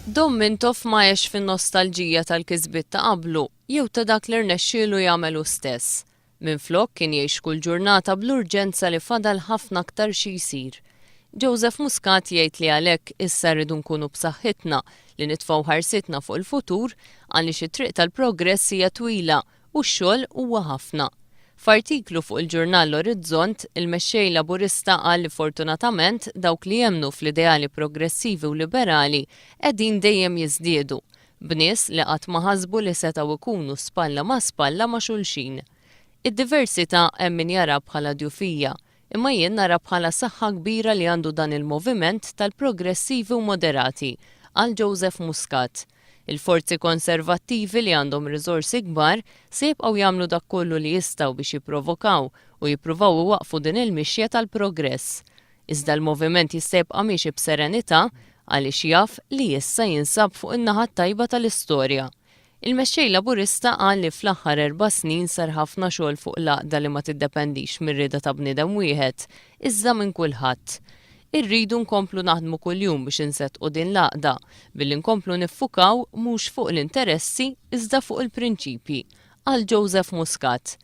Dommintof ma jex fin-nostalġija tal-kisbiet ta' qablu jew ta' dak li rnexxielu jagħmelu stess. Minflok kien jgħix kull ġurnata bl-urġenza li fadal ħafna aktar xi jsir. Joseph Muscat jgħid li għalhekk issa rridu nkunu b'saħħitna li nitfgħu ħarsitna fuq il-futur għaliex it-triq tal-progress hija twila u x-xogħol huwa ħafna. F'artiklu fuq il-gurnal l-Orizzont, il-Mexxej Laburista qal li fortunatament dawk li jemmnu fl-ideali progressivi u liberali qegħdin dejjem jiżdiedu, b'nies li qatt ma ħasbu li setgħu jkunu spalla ma' xulxin. Id-diversità hemm min jara bħala djufija, imma jien nara bħala saħħa kbira li għandu dan il-moviment tal-progressivi u moderati, qal Joseph Muscat. Il-forzi konservattivi li għandhom riżorsi kbar se jibqgħu jagħmlu dak kollu li jistgħu biex jipprovokaw u jippruvaw iwaqfu din il-mixja tal-progress. Iżda l-moviment jista' jibqa' miexi b'serenità għaliex jaf li issa jinsab fuq in-naħa tajba tal-istorja. Il-Mexxej Laburista qal li fl-aħħar 4 snin sar ħafna xogħol fuq l-għaqda li ma tiddependix mir-rieda ta' bniedem wieħed, iżda minn kulħadd. Irridu nkomplu naħdmu kuljum biex insettqu din l-għaqda billi nkomplu niffukaw mhux fuq l-interessi iżda fuq il-prinċipji, qal Joseph Muscat.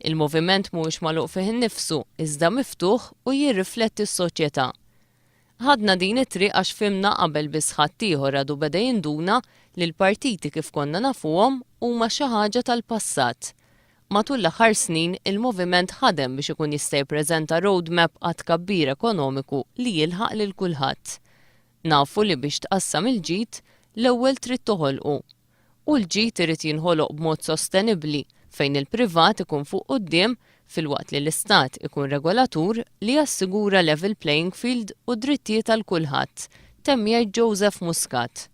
Il-moviment mhuwiex magħluq fih innifsu iżda miftuħ u jirrifletti s-soċjetà. Ħadna din it-triq għax fimna qabel biss ħadd ieħor għadu beda jinduna li l-partiti kif konna nafuhom huma xi ħaġa tal-passat. Matul l-aħħar snin il-moviment ħadem biex ikun jista' jippreżenta roadmap għat tkabbir ekonomiku li jilħaq lil kulħadd. Nafu li biex tqassam il-ġid l-ewwel trid toħolqu. U l-ġid irid jinħoloq b'mod sostenibbli fejn il-privat ikun fuq quddiem filwaqt li l-istat ikun regolatur li jassigura level playing field u drittijiet għal kulħadd, temm jgħid Joseph Muscat.